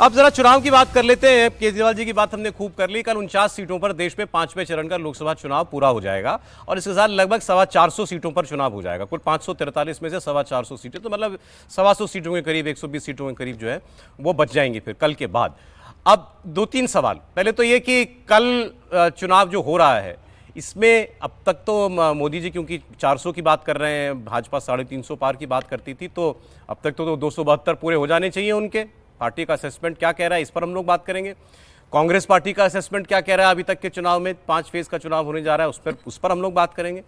अब जरा चुनाव की बात कर लेते हैं। केजरीवाल जी की बात हमने खूब कर ली। कल 49 सीटों पर देश में 5वें चरण का लोकसभा चुनाव पूरा हो जाएगा और इसके साथ लगभग 425 सीटों पर चुनाव हो जाएगा। कुल 543 में से 425 सीटें, तो मतलब 125 सीटों के करीब, 120 सीटों के करीब जो है वो बच जाएंगी फिर कल के बाद। अब 2-3 सवाल। पहले तो ये कि कल चुनाव जो हो रहा है इसमें अब तक तो मोदी जी क्योंकि 400 की बात कर रहे हैं, भाजपा 350 पार की बात करती थी, तो अब तक तो 272 पूरे हो जाने चाहिए उनके। पार्टी का असेसमेंट क्या कह रहा है इस पर हम लोग बात करेंगे। कांग्रेस पार्टी का असेसमेंट क्या कह रहा है अभी तक के चुनाव में, 5 फेज का चुनाव होने जा रहा है, उस पर हम लोग बात करेंगे।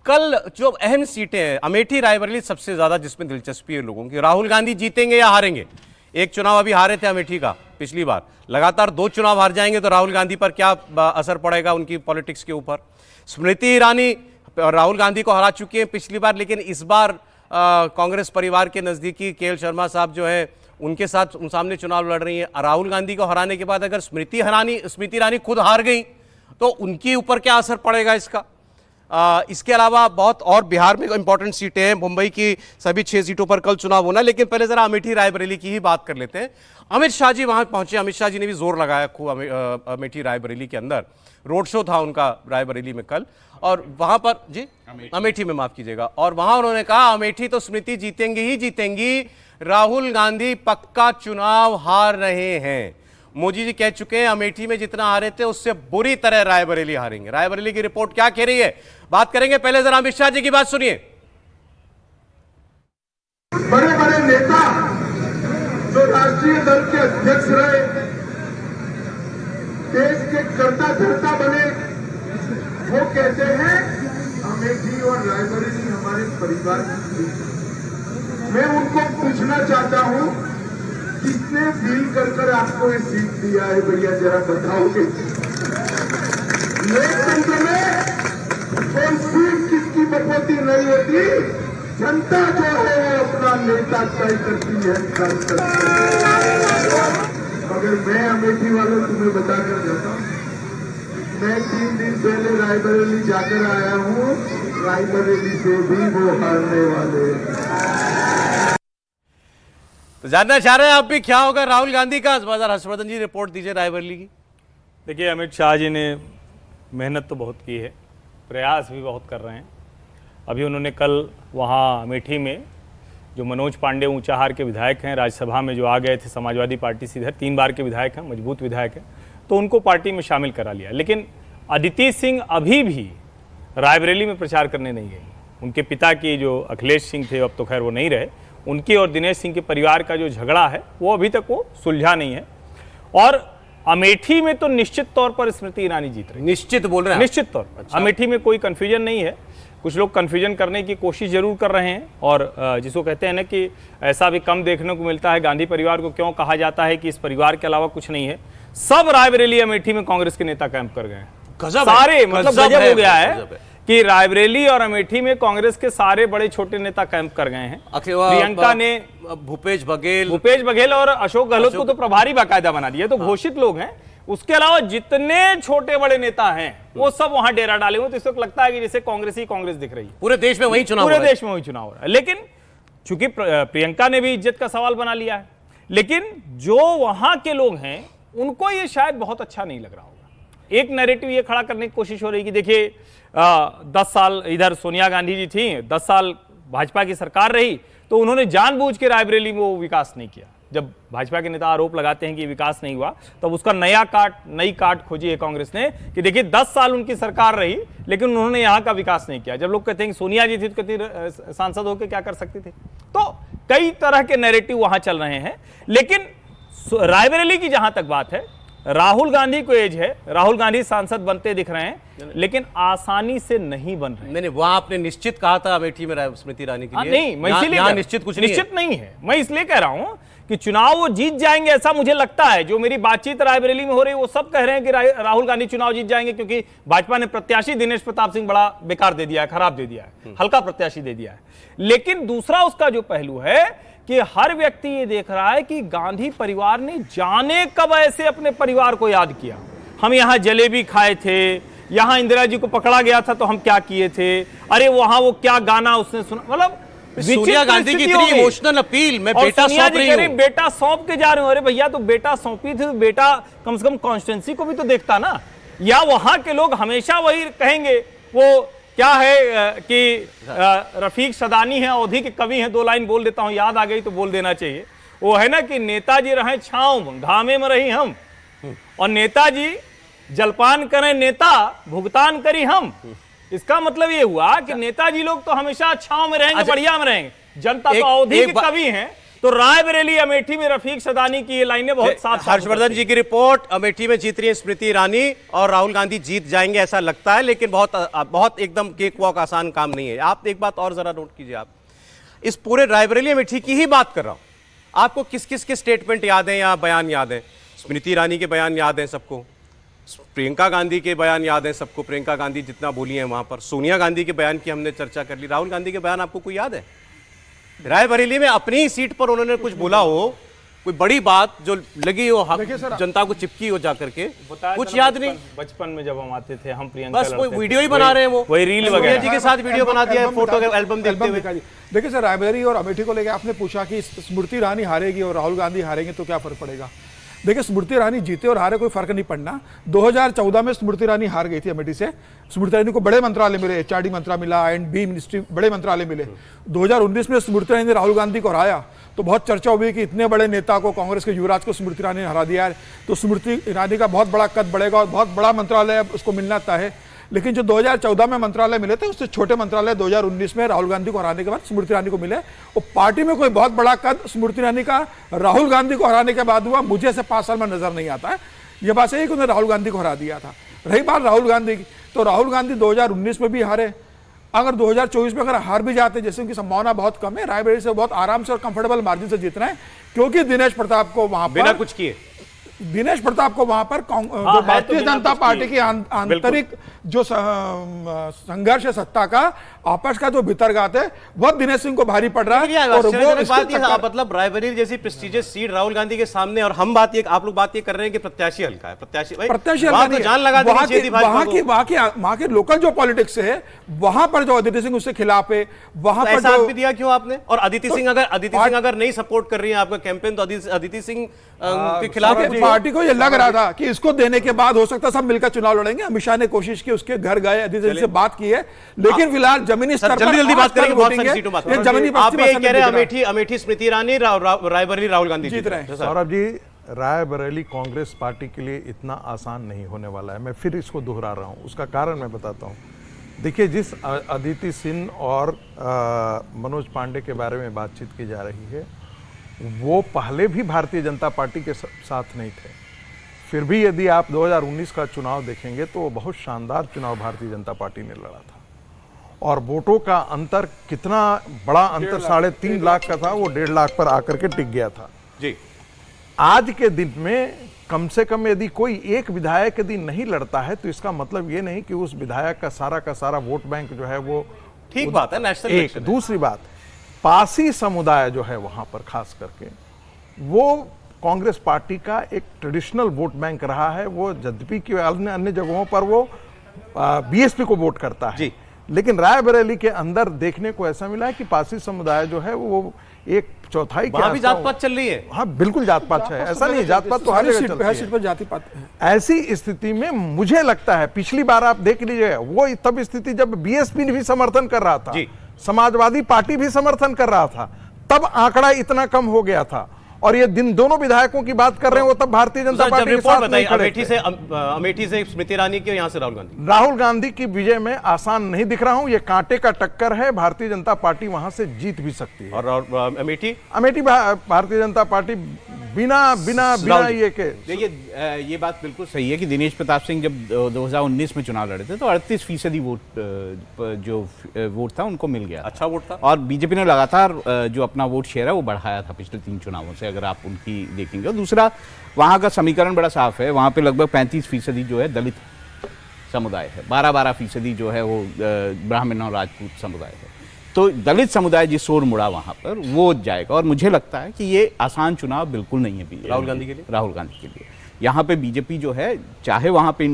कल जो अहम सीटें हैं, अमेठी रायबरेली सबसे ज्यादा जिसमें दिलचस्पी है लोगों की। राहुल गांधी जीतेंगे या हारेंगे? एक चुनाव अभी हारे थे अमेठी का पिछली बार, लगातार 2 चुनाव हार जाएंगे तो राहुल गांधी पर क्या असर पड़ेगा उनकी पॉलिटिक्स के ऊपर। स्मृति ईरानी राहुल गांधी को हरा चुकी है पिछली बार, लेकिन इस बार कांग्रेस परिवार के नजदीकी केएल शर्मा साहब जो है उनके साथ सामने चुनाव लड़ रही है। राहुल गांधी को हराने के बाद अगर स्मृति ईरानी खुद हार गई तो उनके ऊपर क्या असर पड़ेगा इसका। इसके अलावा बहुत और बिहार में इंपॉर्टेंट सीटें हैं। मुंबई की सभी 6 सीटों पर कल चुनाव होना, लेकिन पहले जरा अमेठी रायबरेली की ही बात कर लेते हैं। अमित शाह जी वहां पहुंचे। अमित शाह जी ने भी जोर लगाया खूब अमेठी रायबरेली के अंदर। रोड शो था उनका रायबरेली में कल, और वहां पर जी अमेठी में, माफ कीजिएगा, और वहां उन्होंने कहा अमेठी तो स्मृति जीतेंगी ही जीतेंगी, राहुल गांधी पक्का चुनाव हार रहे हैं। मोदी जी कह चुके हैं अमेठी में जितना हारे थे उससे बुरी तरह रायबरेली हारेंगे। रायबरेली की रिपोर्ट क्या कह रही है बात करेंगे। पहले जरा अमित शाह जी की बात सुनिए। बड़े बड़े नेता जो राष्ट्रीय दल के अध्यक्ष रहे, देश के कर्ता धर्ता बने, वो कहते हैं अमेठी और रायबरेली हमारे परिवार की। मैं उनको पूछना चाहता हूं किसने फील कर आपको ये सीट दिया है भैया, जरा बताओगे। लोकतंत्र में कोई सीट किसकी बकौती नहीं होती, जनता जो है वो अपना नेता तय करती है। मगर मैं अमेठी वालों तुम्हें बताकर जाता हूं, मैं 3 दिन पहले रायबरेली जाकर आया हूं, रायबरेली से भी वो हारने वाले। तो जानना चाह रहे हैं आप भी क्या होगा राहुल गांधी का। हर्षवर्धन जी रिपोर्ट दीजिए रायबरेली की। देखिए, अमित शाह जी ने मेहनत तो बहुत की है, प्रयास भी बहुत कर रहे हैं। अभी उन्होंने कल वहाँ अमेठी में जो मनोज पांडे ऊंचाहार के विधायक हैं, राज्यसभा में जो आ गए थे समाजवादी पार्टी से, इधर 3 बार के विधायक हैं, मजबूत विधायक हैं, तो उनको पार्टी में शामिल करा लिया। लेकिन अदिति सिंह अभी भी रायबरेली में प्रचार करने नहीं गई। उनके पिता की जो अखिलेश सिंह थे, अब तो खैर वो नहीं रहे, उनकी और दिनेश सिंह के परिवार का जो झगड़ा है वो अभी तक वो सुलझा नहीं है। और अमेठी में तो निश्चित तौर पर स्मृति ईरानी जीत रही। निश्चित बोल रहे हैं? निश्चित तौर पर। अच्छा। अमेठी में कोई कंफ्यूजन नहीं है। कुछ लोग कंफ्यूजन करने की कोशिश जरूर कर रहे हैं, और जिसको कहते हैं ना कि ऐसा भी कम देखने को मिलता है, गांधी परिवार को क्यों कहा जाता है कि इस परिवार के अलावा कुछ नहीं है। सब रायबरेली अमेठी में कांग्रेस के नेता कैंप कर गए हैं, सारे, मतलब गजब हो गया है कि रायबरेली और अमेठी में कांग्रेस के सारे बड़े छोटे नेता कैंप कर गए हैं। प्रियंका ने भूपेश बघेल और अशोक गहलोत को तो प्रभारी बाकायदा बना दिया, तो घोषित लोग हैं। उसके अलावा जितने छोटे बड़े नेता हैं वो सब वहां डेरा डाले हुए। तो इस वक्त लगता है कि जैसे कांग्रेस ही कांग्रेस दिख रही है। पूरे देश में वही चुनाव हो रहा है। लेकिन चूंकि प्रियंका ने भी इज्जत का सवाल बना लिया है, लेकिन जो वहां के लोग हैं उनको ये शायद बहुत अच्छा नहीं लग रहा होगा। एक नैरेटिव ये खड़ा करने की कोशिश हो रही है कि देखिए 10 साल इधर सोनिया गांधी जी थी, 10 साल भाजपा की सरकार रही, तो उन्होंने जानबूझ के रायबरेली में वो विकास नहीं किया। जब भाजपा के नेता आरोप लगाते हैं कि विकास नहीं हुआ, तब उसका नई काट खोजी है कांग्रेस ने कि देखिए 10 साल उनकी सरकार रही लेकिन उन्होंने यहाँ का विकास नहीं किया। जब लोग कहते हैं कि सोनिया जी थी तो कितनी सांसद होकर क्या कर सकती थी। तो कई तरह के नैरेटिव वहां चल रहे हैं। लेकिन रायबरेली की जहां तक बात है, राहुल गांधी को एज है, राहुल गांधी सांसद बनते दिख रहे हैं, लेकिन आसानी से नहीं बन रहे। नहीं, वहां आपने निश्चित कहा था अमेठी में स्मृति ईरानी के लिए। नहीं, मैं इसीलिए निश्चित नहीं है। मैं इसलिए कह रहा हूं कि चुनाव वो जीत जाएंगे ऐसा मुझे लगता है। जो मेरी बातचीत रायबरेली में हो रही है वो सब कह रहे हैं कि राहुल गांधी चुनाव जीत जाएंगे, क्योंकि भाजपा ने प्रत्याशी दिनेश प्रताप सिंह बड़ा बेकार दे दिया है, खराब दे दिया है, हल्का प्रत्याशी दे दिया है। लेकिन दूसरा उसका जो पहलू है कि हर व्यक्ति ये देख रहा है कि गांधी परिवार ने जाने कब ऐसे अपने परिवार को याद किया। हम यहां जलेबी खाए थे, यहां इंदिरा जी को पकड़ा गया था तो हम क्या किए थे, अरे वहां वो क्या गाना उसने सुना। मतलब सोनिया गांधी की इतनी इमोशनल अपील, मैं बेटा सौंप रही हूं। बेटा सौंप के जा रहे हो। अरे भैया, तो बेटा सौंपी थी तो बेटा कम से कम कॉन्स्टिट्यूंसी को भी तो देखता ना। या वहां के लोग हमेशा वही कहेंगे, वो क्या है कि रफीक सदानी है, अवधि के कवि हैं, 2 लाइन बोल देता हूं, याद आ गई तो बोल देना चाहिए। वो है ना कि नेताजी रहे छांव, घामे में रही हम, और नेताजी जलपान करें, नेता भुगतान करी हम। इसका मतलब ये हुआ कि नेताजी लोग तो हमेशा छांव में रहेंगे, बढ़िया में रहेंगे। जनता तो अवधि के कवि हैं। तो रायबरेली अमेठी में रफीक सदानी की ये लाइनें बहुत साफ। हर्षवर्धन जी की रिपोर्ट, अमेठी में जीत रही है स्मृति ईरानी और राहुल गांधी जीत जाएंगे ऐसा लगता है, लेकिन बहुत एकदम केक वॉक आसान काम नहीं है। आप एक बात और जरा नोट कीजिए, आप इस पूरे रायबरेली अमेठी की ही बात कर रहा हूं, आपको किस किस के स्टेटमेंट याद हैं या बयान याद हैं? स्मृति ईरानी के बयान याद हैं सबको, प्रियंका गांधी के बयान याद हैं सबको, प्रियंका गांधी जितना बोली है वहां पर, सोनिया गांधी के बयान की हमने चर्चा कर ली, राहुल गांधी के बयान आपको कोई याद है? रायबरेली में अपनी ही सीट पर उन्होंने कुछ बोला हो, कोई बड़ी बात जो लगी हो, जनता को चिपकी हो जाकर के, कुछ याद नहीं? बचपन में जब हम आते थे, हम प्रियंका बस कोई वीडियो ही बना रहे हैं, वो वही रील वगैरह जी के साथ वीडियो बना दिया, फोटो एल्बम देखते हुए। देखिए सर, रायबरेली और अमेठी को लेकर आपने पूछा कि स्मृति ईरानी हारेगी और राहुल गांधी हारेंगे तो क्या फर्क पड़ेगा। देखिए, स्मृति ईरानी जीते और हारे कोई फर्क नहीं पड़ना। 2014 में स्मृति ईरानी हार गई थी अमेठी से। स्मृति ईरानी को बड़े मंत्रालय मिले, HRD मंत्रालय मिला, एंड मिनिस्ट्री, बड़े मंत्रालय मिले। 2019 में स्मृति ईरानी ने राहुल गांधी को हराया तो बहुत चर्चा हुई कि इतने बड़े नेता को, कांग्रेस के युवराज को स्मृति ईरानी ने हरा दिया है, तो स्मृति ईरानी का बहुत बड़ा कद बढ़ेगा और बहुत बड़ा मंत्रालय उसको मिलना तय है। लेकिन जो 2014 में मंत्रालय मिले थे, उससे छोटे मंत्रालय 2019 में राहुल गांधी को हराने के बाद स्मृति ईरानी को मिले। और पार्टी में कोई बहुत बड़ा कद स्मृति ईरानी का राहुल गांधी को हराने के बाद हुआ, मुझे से 5 साल में नजर नहीं आता है। यह बात सही है कि उन्होंने राहुल गांधी को हरा दिया था। रही बात राहुल गांधी की, तो राहुल गांधी 2019 में भी हारे, अगर 2024 में अगर हार भी जाते, जैसे उनकी संभावना बहुत कम है, रायबरेली से बहुत आराम से और कंफर्टेबल मार्जिन से जीतना है, क्योंकि दिनेश प्रताप को वहां पर बिना कुछ किए, दिनेश प्रताप को वहां पर जो भारतीय जनता पार्टी की आंतरिक जो संघर्ष है सत्ता का, आपस का जो भितरघात है, वह दिनेश सिंह को भारी पड़ रहा है। और वो मतलब रायबरेली जैसी प्रेस्टिजियस सीट राहुल गांधी के सामने, और हम बात ये, आप लोग बात ये कर रहे हैं कि प्रत्याशी हल्का है, प्रत्याशी जान लगा देनी चाहिए। वहां के लोकल जो पॉलिटिक्स है, वहां पर जो अदिति सिंह उसके खिलाफ है, वहां पर साथ भी दिया क्यों आपने? और अदिति सिंह अगर नहीं सपोर्ट कर रही है आपका कैंपेन, तो अदिति सिंह के खिलाफ पार्टी को ये लग रहा था कि इसको देने के बाद हो सकता है सब मिलकर चुनाव लड़ेंगे। अमित शाह ने कोशिश की, उसके घर गए, अदिति सिंह से बात की है, लेकिन फिलहाल जमीनी स्तर पर जल्दी बात करेंगे, बहुत सारी सीटों बात करेंगे। जमीनी आप ये कह रहे हैं अमेठी स्मृति ईरानी, रायबरेली राहुल गांधी जीत रहे हैं। सौरभ जी, रायबरेली कांग्रेस पार्टी के लिए इतना आसान नहीं होने वाला है। मैं फिर इसको दोहरा रहा हूं, उसका कारण मैं बताता हूं। देखिए, जिस अदिति सिंह और मनोज पांडे के बारे में बातचीत की जा रही है, वो पहले भी भारतीय जनता पार्टी के साथ नहीं थे। फिर भी यदि आप 2019 का चुनाव देखेंगे तो वो बहुत शानदार चुनाव भारतीय जनता पार्टी ने लड़ा था, और वोटों का अंतर, कितना बड़ा अंतर, 3.5 लाख का था, वो 1.5 लाख पर आकर के टिक गया था जी। आज के दिन में कम से कम यदि कोई एक विधायक यदि नहीं लड़ता है, तो इसका मतलब ये नहीं कि उस विधायक का सारा वोट बैंक जो है वो ठीक बात है, नेशनल एक। दूसरी बात, पासी समुदाय जो है वहां पर खास करके, वो कांग्रेस पार्टी का एक ट्रेडिशनल वोट बैंक रहा है। वो यद्यपि कि अन्य जगहों पर वो बीएसपी को वोट करता है, लेकिन रायबरेली के अंदर देखने को ऐसा मिला है कि पासी समुदाय जो है वो 1/4 वहां भी जात पात चल रही है। हाँ, बिल्कुल जात पात है, ऐसा नहीं, जात पात तो हर जगह चलती है, सीट पर जाति पात है। ऐसी स्थिति में मुझे लगता है, पिछली बार आप देख लीजिए, वो तब स्थिति जब बीएसपी ने भी समर्थन कर रहा था, समाजवादी पार्टी भी समर्थन कर रहा था, तब आंकड़ा इतना कम हो गया था। और ये दोनों विधायकों की बात कर रहे हैं, वो तब भारतीय जनता पार्टी के साथ नहीं खड़े थे। अमेठी से स्मृति ईरानी की, यहाँ से राहुल गांधी की विजय में आसान नहीं दिख रहा हूं। ये कांटे का टक्कर है, भारतीय जनता पार्टी वहां से जीत भी सकती है। और अमेठी भारतीय जनता पार्टी बिना ये के। देखिए, ये बात बिल्कुल सही है कि दिनेश प्रताप सिंह जब 2019 में चुनाव लड़े थे तो 38% वोट था उनको मिल गया, अच्छा वोट था। और बीजेपी ने लगातार जो अपना वोट शेयर है वो बढ़ाया था पिछले 3 चुनावों से, अगर आप उनकी देखेंगे। और दूसरा, वहाँ का समीकरण बड़ा साफ है, वहाँ पे लगभग 35% जो है दलित समुदाय है, 12% जो है वो ब्राह्मण और राजपूत समुदाय है। तो दलित समुदाय जिस ओर मुड़ा वहां पर वो जाएगा, और मुझे लगता है कि ये आसान चुनाव बिल्कुल नहीं है राहुल गांधी के लिए। राहुल गांधी के लिए यहाँ पे बीजेपी जो है, चाहे वहाँ पे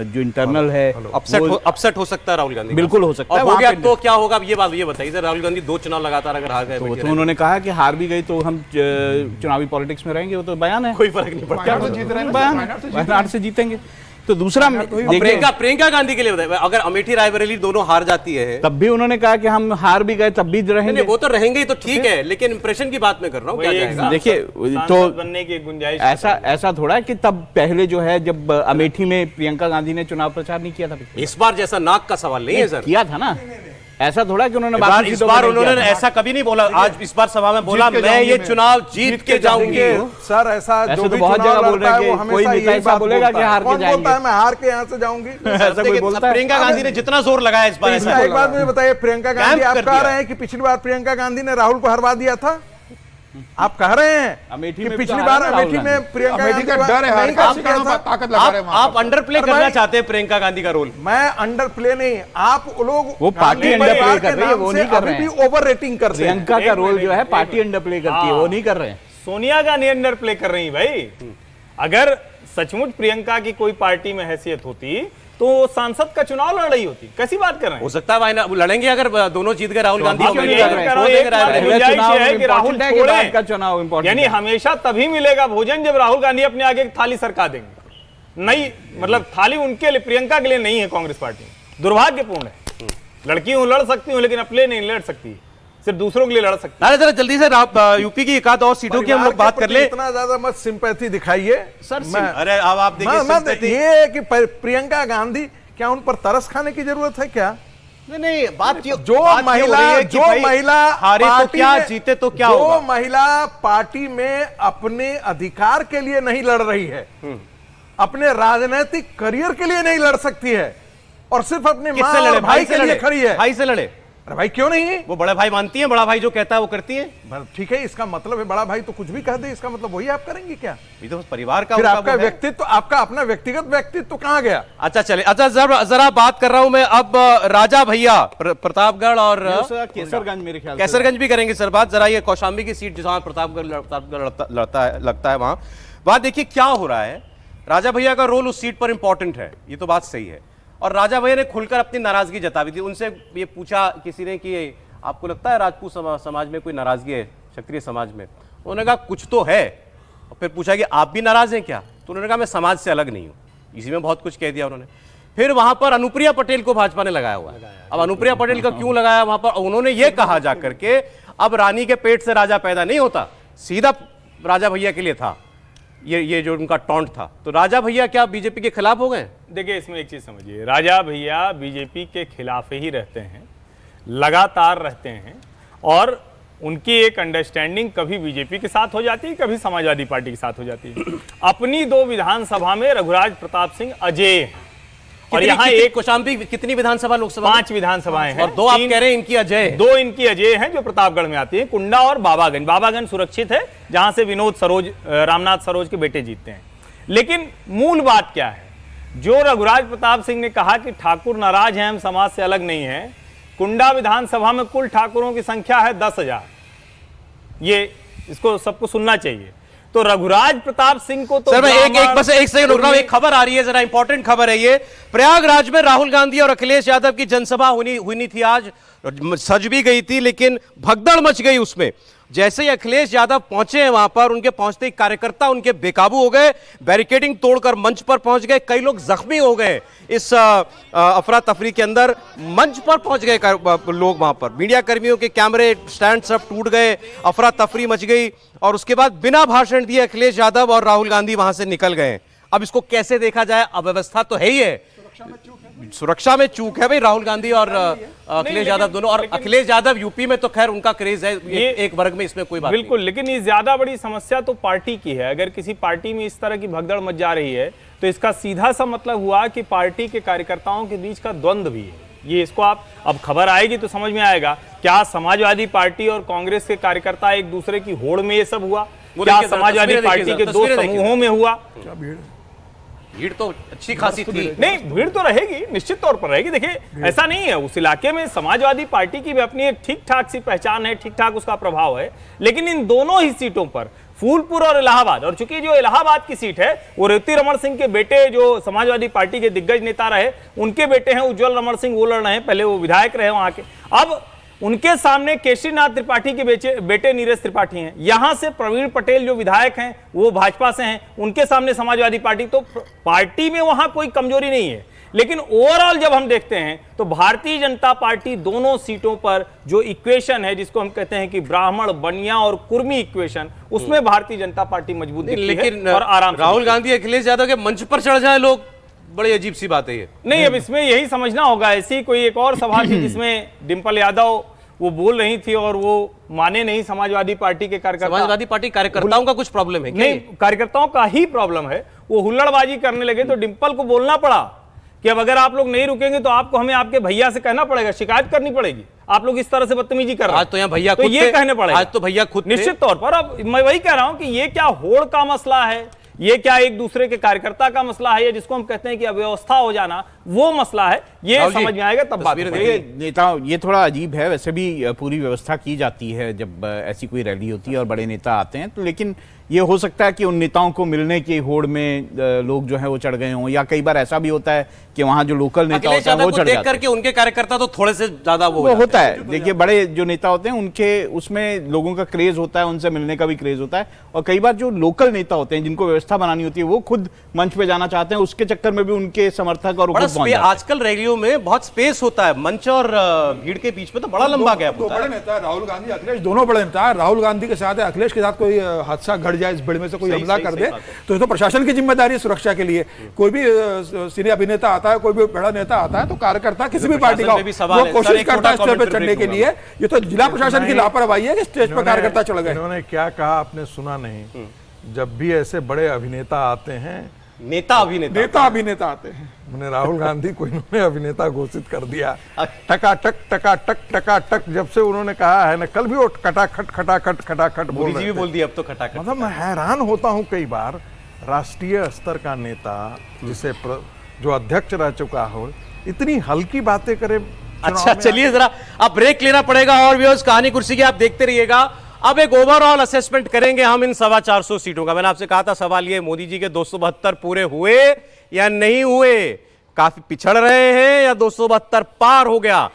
जो इंटरनल है अपसेट हो सकता है राहुल गांधी, बिल्कुल हो सकता और है। हो वहाँ गया पे तो क्या होगा, ये बात ये बताइए। राहुल गांधी 2 चुनाव लगातार अगर हार गए तो उन्होंने कहा कि हार भी गई तो हम चुनावी पॉलिटिक्स में रहेंगे, वो तो बयान है, कोई फर्क नहीं पड़ता। वायनाड से जीत रहे हैं, बयान वायनाड से जीतेंगे। तो दूसरा देखिए, प्रियंका गांधी के लिए बताइए, अगर अमेठी रायबरेली दोनों हार जाती है तब भी उन्होंने कहा कि हम हार भी गए तब भी रहेंगे। नहीं, वो तो रहेंगे ही, तो ठीक है, लेकिन इंप्रेशन की बात मैं कर रहा हूँ, क्या जाएगा। देखिए तो बनने की गुंजाइश ऐसा थोड़ा है कि तब पहले जो है जब अमेठी में प्रियंका गांधी ने चुनाव प्रचार नहीं किया था, इस बार जैसा नाक का सवाल नहीं है सर, किया था ना। ऐसा थोड़ा कि उन्होंने इस बार उन्होंने ऐसा कभी नहीं बोला। आज इस बार सभा में बोला मैं ये चुनाव जीत के जाऊंगी। सर ऐसा ऐसे जो तो भी बहुत चुनाव जगह बोल लड़ता रहे है हैं वो कि कोई हमेशा नेता यही ऐसा बात बोलेगा बोलता कि है। हार के कौन जाएंगे। बोलता है मैं हार के यहाँ से जाऊंगी? ऐसा कोई बोलता है? प्रियंका गांधी ने जितना जोर लगाया इस बार, इसका एक बात मुझे बताइए, प्रियंका गांधी कैंप आप कर कह दिया। रहे हैं कि पिछली बार प्रियंका गांधी ने राहुल को हरवा दिया था? आप कह रहे हैं अमेठी कि में पिछली तो बार हारा अमेठी राहुल में प्रियंका अमेठी का गांधी डर है हार नहीं का, काम किया था? ताकत लगा रहे हैं वहां आप अंडर प्ले अरे करना भाई- चाहते हैं प्रियंका गांधी का रोल। मैं अंडर प्ले नहीं, आप लोग वो पार्टी गांधी अंडर प्ले परिवार कर के रही है, नाम वो से नहीं कर अभी रहे भी हैं। ओवर रेटिंग करते हैं। प्रियंका का रोल जो है पार्टी अंडर प्ले करती है, वो नहीं कर रहे हैं। सोनिया गांधी अंडर प्ले कर रही भाई। अगर सचमुच प्रियंका की कोई पार्टी में हैसियत होती तो वो सांसद का चुनाव लड़ रही होती। कैसी बात कर रहे हो हैं? सकता है भाई ना लड़ेंगे, अगर दोनों जीत गए राहुल गांधी क्यों नहीं लड़ रहे हैं? छोड़ देंगे रायबरेली। पहले गुंजाइश चुनाव है कि राहुल important है कि छोड़ें। बाद का चुनाव important यानी है? हमेशा तभी मिलेगा भोजन जब राहुल गांधी अपने आगे एक थाली सरका देंगे। नहीं, मतलब थाली उनके लिए, प्रियंका के लिए नहीं है कांग्रेस पार्टी। दुर्भाग्यपूर्ण है। लड़की हूं, लड़ सकती हूं, लेकिन अपने नहीं लड़ सकती, सिर्फ दूसरों के लिए लड़ सकती। अरे जरा जल्दी से यूपी की एक आध और सीटों की हम लोग बात कर ले। इतना ज्यादा मत सिंपैथी दिखाइए सर मैं- अरे अब आप देखिए sympathy- ये है कि प्रियंका गांधी, क्या उन पर तरस खाने की जरूरत है क्या? नहीं बात जो महिला हारे तो पार्टी क्या, में- जीते तो क्या जो होगा। महिला पार्टी में अपने अधिकार के लिए नहीं लड़ रही है, अपने राजनीतिक करियर के लिए नहीं लड़ सकती है और सिर्फ अपने मां किससे और लड़े? भाई के लिए खड़ी है। भाई से लड़े। अरे भाई क्यों नहीं? वो बड़े भाई मानती है, बड़ा भाई जो कहता है वो करती है। ठीक है, इसका मतलब है बड़ा भाई तो कुछ भी कह दे, इसका मतलब वही आप करेंगे क्या? ये तो परिवार का फिर उनका आपका वो है। व्यक्तित्व, आपका अपना व्यक्तिगत व्यक्तित्व कहां गया? अच्छा चले, अच्छा जरा बात कर रहा हूं मैं अब राजा भैया प्रतापगढ़ और केसरगंज मेरे ख्याल से। कैसरगंज भी करेंगे सर बात। जरा ये कौशाम्बी की सीट जहां प्रतापगढ़ लगता है वहां देखिए क्या हो रहा है। राजा भैया का रोल उस सीट पर इंपॉर्टेंट है, ये तो बात सही है। और राजा भैया ने खुलकर अपनी नाराजगी जता दी थी। उनसे ये पूछा किसी ने कि आपको लगता है राजपूत समाज में कोई नाराजगी है, क्षत्रिय समाज में? उन्होंने कहा कुछ तो है। और फिर पूछा कि आप भी नाराज हैं क्या? तो उन्होंने कहा मैं समाज से अलग नहीं हूं। इसी में बहुत कुछ कह दिया उन्होंने। फिर वहां पर अनुप्रिया पटेल को भाजपा ने लगाया हुआ है। अब अनुप्रिया पटेल का क्यों लगाया वहां पर? उन्होंने ये कहा जाकर के अब रानी के पेट से राजा पैदा नहीं होता, सीधा राजा भैया के लिए था ये जो उनका टॉन्ट था। तो राजा भैया क्या बीजेपी के खिलाफ हो गए? देखिए इसमें एक चीज समझिए, राजा भैया बीजेपी के खिलाफ ही रहते हैं, लगातार रहते हैं, और उनकी एक अंडरस्टैंडिंग कभी बीजेपी के साथ हो जाती है, कभी समाजवादी पार्टी के साथ हो जाती है। अपनी 2 विधानसभा में रघुराज प्रताप सिंह अजय हैं। और यहाँ एक कौशाम्बी कितनी विधानसभा लोकसभा? 5 विधानसभाएं हैं, और 2 आप कह रहे हैं इनकी अजय है। 2 इनकी अजय हैं जो प्रतापगढ़ में आती है, कुंडा और बाबागंज। बाबागंज सुरक्षित है जहां से विनोद सरोज, रामनाथ सरोज के बेटे जीतते हैं। लेकिन मूल बात क्या है, जो रघुराज प्रताप सिंह ने कहा कि ठाकुर नाराज हैं, हम समाज से अलग नहीं है। कुंडा विधानसभा में कुल ठाकुरों की संख्या है 10,000। ये इसको सबको सुनना चाहिए। तो रघुराज प्रताप सिंह को तो सर मैं बस एक सेकंड रुक रहा हूं। एक खबर आ रही है, जरा इंपॉर्टेंट खबर है ये। प्रयागराज में राहुल गांधी और अखिलेश यादव की जनसभा हुई नहीं थी आज, सज भी गई थी, लेकिन भगदड़ मच गई उसमें। जैसे ही अखिलेश यादव पहुंचे हैं वहां पर, उनके पहुंचते ही कार्यकर्ता उनके बेकाबू हो गए, बैरिकेडिंग तोड़कर मंच पर पहुंच गए। कई लोग जख्मी हो गए इस अफरा तफरी के अंदर। मंच पर पहुंच गए लोग वहां पर, मीडिया कर्मियों के कैमरे स्टैंड सब टूट गए, अफरा तफरी मच गई। और उसके बाद बिना भाषण दिए अखिलेश यादव और राहुल गांधी वहां से निकल गए। अब इसको कैसे देखा जाए? अव्यवस्था तो है ही है, सुरक्षा में चूक है भाई। राहुल गांधी और अखिलेश यादव दोनों, और अखिलेश यादव यूपी में तो खैर उनका क्रेज है, ये एक वर्ग में, इसमें कोई बात बिल्कुल नहीं। लेकिन ये ज्यादा बड़ी समस्या तो पार्टी की है। अगर किसी पार्टी में इस तरह की भगदड़ मच जा रही है तो इसका सीधा सा मतलब हुआ कि पार्टी के कार्यकर्ताओं के बीच का द्वंद्व भी है। ये इसको आप अब खबर आएगी तो समझ में आएगा। क्या समाजवादी पार्टी और कांग्रेस के कार्यकर्ता एक दूसरे की होड़ में ये सब हुआ? क्या समाजवादी पार्टी के 2 समूहों में हुआ? भीड़ तो अच्छी खासी थी। नहीं, भीड़ तो रहेगी, निश्चित तौर पर रहेगी। देखिए ऐसा नहीं है, उस इलाके में समाजवादी पार्टी की भी अपनी एक ठीक ठाक सी पहचान है, ठीक ठाक उसका प्रभाव है। लेकिन इन दोनों ही सीटों पर फूलपुर और इलाहाबाद, और चूंकि जो इलाहाबाद की सीट है वो रेवती रमन सिंह के बेटे जो समाजवादी पार्टी के दिग्गज नेता रहे उनके बेटे हैं उज्जवल रमन सिंह, वो लड़ रहे हैं, पहले वो विधायक रहे वहां के। अब उनके सामने केशरीनाथ त्रिपाठी के बेटे नीरज त्रिपाठी हैं, यहां से प्रवीण पटेल जो विधायक हैं वो भाजपा से हैं, उनके सामने समाजवादी पार्टी। तो पार्टी में वहां कोई कमजोरी नहीं है, लेकिन ओवरऑल जब हम देखते हैं तो भारतीय जनता पार्टी दोनों सीटों पर जो इक्वेशन है, जिसको हम कहते हैं कि ब्राह्मण बनिया और कुर्मी इक्वेशन, उसमें भारतीय जनता पार्टी मजबूत दिखती लेकिन है और आराम से। राहुल गांधी अखिलेश यादव के मंच पर चढ़ जाए लोग, बड़ी अजीब सी बात है ये। नहीं, अब इसमें यही समझना होगा। ऐसी कोई एक और सभा थी जिसमें डिंपल यादव वो बोल रही थी और वो माने नहीं समाजवादी पार्टी के कार्यकर्ता। समाजवादी पार्टी कार्यकर्ताओं का कुछ प्रॉब्लम है क्या? नहीं, कार्यकर्ताओं का ही प्रॉब्लम है। वो हुल्लड़बाजी करने लगे तो डिंपल को बोलना पड़ा कि अब अगर आप लोग नहीं रुकेंगे तो आपको हमें आपके भैया से कहना पड़ेगा, शिकायत करनी पड़ेगी, आप लोग इस तरह से बदतमीजी कर रहे हैं। आज तो यहाँ भैया तो खुद ये थे। कहने पड़ेगा, आज तो भैया खुद थे। निश्चित तौर पर। अब मैं वही कह रहा हूं कि ये क्या होड़ का मसला है, ये क्या एक दूसरे के कार्यकर्ता का मसला है, या जिसको हम कहते हैं कि अव्यवस्था हो जाना वो मसला है, ये राहुल जी, समझ में आएगा तब बात तस्वीरें करेंगे। देखिए। नेता ये थोड़ा अजीब है, वैसे भी पूरी व्यवस्था की जाती है जब ऐसी कोई रैली होती है और बड़े नेता आते हैं तो, लेकिन ये हो सकता है कि उन नेताओं को मिलने की होड़ में लोग जो है वो चढ़ गए हों, या कई बार ऐसा भी होता है कि वहां जो लोकल नेता अखिलेश होता है यादव वो को चढ़ देख जाते हैं। करके उनके कार्यकर्ता तो थोड़े से ज्यादा वो वो हो होता है, देखिए बड़े जो नेता होते हैं उनके उसमें लोगों का क्रेज होता है, उनसे मिलने का भी क्रेज होता है। और कई बार जो लोकल नेता होते हैं जिनको व्यवस्था बनानी होती है वो खुद मंच पे जाना चाहते हैं, उसके चक्कर में भी उनके समर्थक और बड़ा खुद पहुंच जाते हैं। आजकल रैलियों में बहुत स्पेस होता है, मंच और भीड़ के बीच में तो बड़ा लंबा गैप दो होता बड़े है। नेता राहुल गांधी अखिलेश दोनों बड़े नेता है। राहुल गांधी के साथ है, अखिलेश के साथ कोई हादसा घट जाए, इस भीड़ में से कोई हमला कर दे तो ये तो प्रशासन की जिम्मेदारी है सुरक्षा के लिए। कोई भी सीनियर अभिनेता आता है, कोई भी बड़ा नेता आता है तो कार्यकर्ता किसी भी पार्टी का प्रशासन में भी सवाल वो है। कोशिश सर, एक करता है छोटा स्टेज पे comment चढ़ने के ब्रेक लिए। ये तो जिला प्रशासन की लापरवाही है कि स्टेज पर कार्यकर्ता चढ़ गए। इन्होंने क्या कहा आपने सुना नहीं? जब भी ऐसे बड़े अभिनेता आते हैं, नेता अभिनेता नेता अभिनेता आते हैं, मैंने राहुल गांधी को इन्होंने अभिनेता घोषित कर दिया। टकाटक टकाटक टकाटक, जब से उन्होंने कहा है ना, कल भी वो खटाखट खटाखट खटाखट बोल मोदी जी रहे भी थे। बोल दिया अब तो खटाखट। मतलब मैं हैरान होता हूं कई बार, राष्ट्रीय स्तर का नेता जिसे जो अध्यक्ष रह चुका हो, इतनी हल्की बातें करे। अच्छा, चलिए जरा अब ब्रेक लेना पड़ेगा और व्यूअर्स कहानी कुर्सी की आप देखते रहिएगा। अब एक ओवरऑल असेसमेंट करेंगे हम इन 425 सीटों का। मैंने आपसे कहा था सवाल ये, मोदी जी के 272 पूरे हुए या नहीं हुए, काफी पिछड़ रहे हैं या 272 पार हो गया,